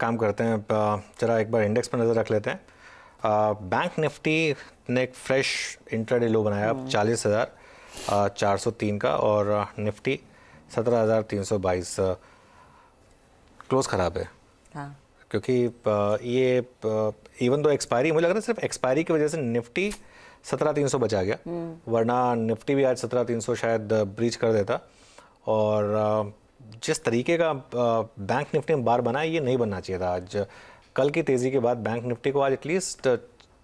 काम करते हैं, जरा एक बार इंडेक्स पर नज़र रख लेते हैं। बैंक निफ्टी ने एक फ्रेश इंट्राडे लो बनाया 40,403 का, और निफ्टी 17,322। क्लोज ख़राब है। हाँ। क्योंकि ये इवन दो एक्सपायरी, मुझे लग रहा है सिर्फ एक्सपायरी की वजह से निफ्टी 17,300 बचा गया, वरना निफ्टी भी आज 17,300 शायद ब्रीच कर देता। और जिस तरीके का बैंक निफ्टी में बार बना है, ये नहीं बनना चाहिए था। आज कल की तेज़ी के बाद बैंक निफ्टी को आज एटलीस्ट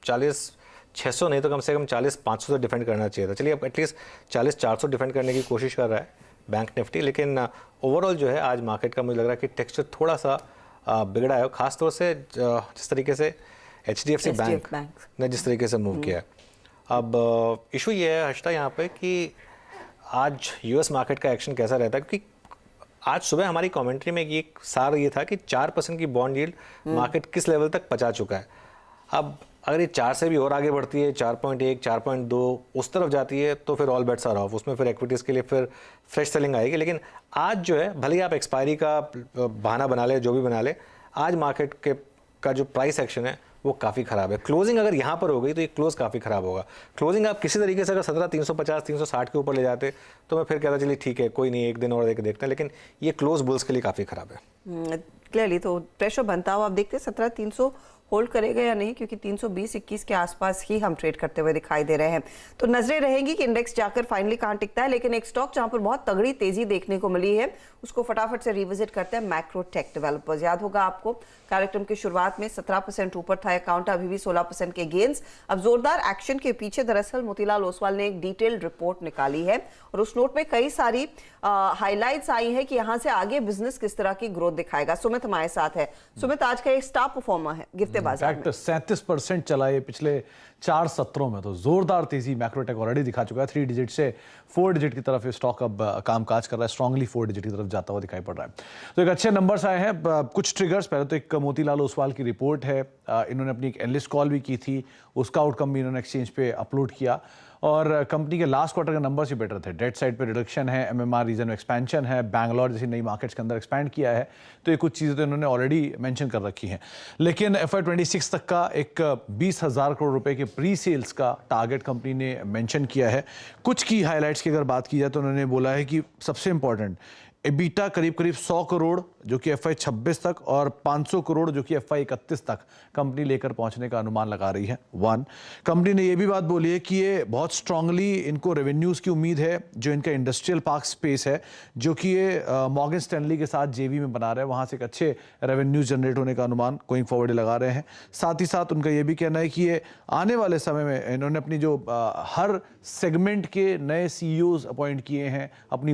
40,600 नहीं तो कम से कम 40,500 से डिफेंड करना चाहिए था। चलिए अब एटलीस्ट 40,400 डिफेंड करने की कोशिश कर रहा है बैंक निफ्टी, लेकिन ओवरऑल जो है आज मार्केट का मुझे लग रहा है कि टेक्सचर थोड़ा सा बिगड़ा है, खासतौर से जिस तरीके से HDFC बैंक ने जिस तरीके से मूव किया है। अब इशू ये है हर्षिता यहाँ पे कि आज US मार्केट का एक्शन कैसा रहता है, क्योंकि आज सुबह हमारी कमेंट्री में ये सार ये था कि 4% की बॉन्ड यील्ड मार्केट किस लेवल तक पचा चुका है। अब अगर ये 4 से भी और आगे बढ़ती है, 4.1, 4.2 उस तरफ जाती है, तो फिर ऑल बेट्स आर ऑफ, उसमें फिर एक्विटीज़ के लिए फिर फ्रेश सेलिंग आएगी। लेकिन आज जो है, भले ही आप एक्सपायरी का बहाना बना ले, जो भी बना ले, आज मार्केट के का जो प्राइस एक्शन है वो काफ़ी ख़राब है। क्लोजिंग अगर यहाँ पर हो गई तो ये क्लोज काफ़ी ख़राब होगा। क्लोजिंग आप किसी तरीके से अगर 17,350, 360 के ऊपर ले जाते तो मैं फिर कहता चलिए ठीक है, कोई नहीं, एक दिन और देखते हैं, लेकिन ये क्लोज बुल्स के लिए काफ़ी ख़राब है। क्लियरली तो प्रेशर बनता हुआ आप देखते हैं 17,300 होल्ड करेगा या नहीं, क्योंकि 320-21 के आसपास ही हम ट्रेड करते हुए दिखाई दे रहे हैं। तो नजरें रहेंगी कि इंडेक्स जाकर फाइनली कहां टिकता है। लेकिन एक स्टॉक जहां पर बहुत तगड़ी तेजी देखने को मिली है, उसको फटाफट से रिविजिट करते हैं। मैक्रोटेक डेवलपर्स, याद होगा आपको कार्यक्रम की शुरुआत में 17% ऊपर था अकाउंट, अभी भी 16% के गेन्स। अब जोरदार एक्शन के पीछे दरअसल मोतीलाल ओसवाल ने एक डिटेल्ड रिपोर्ट निकाली है, और उस नोट में कई सारी हाईलाइट्स आई है कि यहां से आगे बिजनेस किस तरह की ग्रोथ दिखाएगा। सुमित हमारे साथ है। सुमित, आज का एक स्टार परफॉर्मर है गिरते बाजार में। 37% चला है पिछले 4 सत्रों में, तो जोरदार तेजी मैक्रोटेक ऑलरेडी दिखा चुका है। 3 डिजिट से 4 डिजिट की तरफ ये स्टॉक अब कामकाज कर रहा है, स्ट्रांगली 4 डिजिट की तरफ जाता हुआ दिखाई पड़ रहा है। तो एक अच्छे नंबर्स आए हैं, कुछ ट्रिगर्स। पहले तो एक मोतीलाल ओसवाल की रिपोर्ट है, इन्होंने अपनी एक एनालिस्ट कॉल भी की थी, उसका आउटकम भी इन्होंने एक्सचेंज पे अपलोड किया, और कंपनी के लास्ट क्वार्टर के नंबर्स ही बेटर थे। डेट साइड पे रिडक्शन है, MMR रीजन में एक्सपेंशन है, बैंगलोर जैसी नई मार्केट्स के अंदर एक्सपैंड किया है, तो ये कुछ चीज़ें तो इन्होंने ऑलरेडी मेंशन कर रखी हैं। लेकिन FY26 तक का एक 20,000 करोड़ रुपए के प्री सेल्स का टारगेट कंपनी ने मेंशन किया है। कुछ की हाईलाइट्स की अगर बात की जाए तो उन्होंने बोला है कि सबसे इंपॉर्टेंट एबिटा करीब 100 करोड़ जो कि FY26 तक, और 500 करोड़ जो कि FY31 तक कंपनी लेकर पहुंचने का अनुमान लगा रही है। कंपनी ने यह भी बात बोली है कि ये बहुत स्ट्रांगली इनको रेवेन्यूज की उम्मीद है, जो इनका इंडस्ट्रियल पार्क स्पेस है, जो कि ये मॉर्गन स्टैनली के साथ JV में बना रहे हैं, वहां से एक अच्छे रेवेन्यूज जनरेट होने का अनुमान गोइंग फॉरवर्ड लगा रहे हैं। साथ ही साथ उनका यह भी कहना है कि ये आने वाले समय में इन्होंने अपनी जो हर सेगमेंट के नए CEOs अपॉइंट किए हैं, अपनी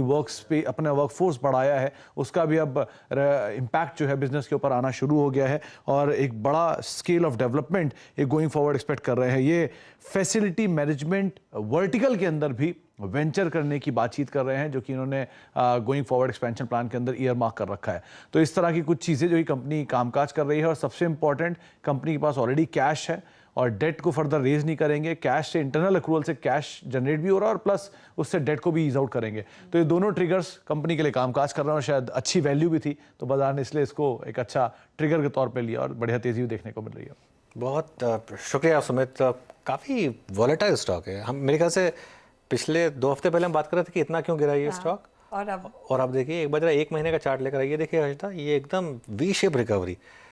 अपना वर्कफोर्स बढ़ाया है, उसका भी अब इम्पैक्ट जो है बिजनेस के ऊपर आना शुरू हो गया है, और एक बड़ा स्केल ऑफ डेवलपमेंट ये गोइंग फॉरवर्ड एक्सपेक्ट कर रहे हैं। ये फैसिलिटी मैनेजमेंट वर्टिकल के अंदर भी वेंचर करने की बातचीत कर रहे हैं, जो कि इन्होंने गोइंग फॉरवर्ड एक्सपेंशन प्लान के अंदर ईयर मार्क कर रखा है। तो इस तरह की कुछ चीज़ें जो ये कंपनी कामकाज कर रही है, और सबसे इंपॉर्टेंट कंपनी के पास ऑलरेडी कैश है और डेट को फर्दर रेज नहीं करेंगे। कैश से, इंटरनल अक्रूवल से कैश जनरेट भी हो रहा है, और प्लस उससे डेट को भी ईज आउट करेंगे। तो ये दोनों ट्रिगर्स कंपनी के लिए कामकाज कर रहे हैं, और शायद अच्छी वैल्यू भी थी, तो बाजार ने इसलिए इसको एक अच्छा ट्रिगर के तौर पे लिया, और बढ़िया तेजी भी देखने को मिल रही है। बहुत शुक्रिया सुमित। काफ़ी वॉलेटाइल स्टॉक है। हम मेरे ख्याल से पिछले 2 हफ्ते पहले हम बात कर रहे थे कि इतना क्यों गिरा ये स्टॉक, और अब देखिए एक बार जरा 1 महीने का चार्ट लेकर आइए, देखिए हर्षिता, ये एकदम V शेप रिकवरी।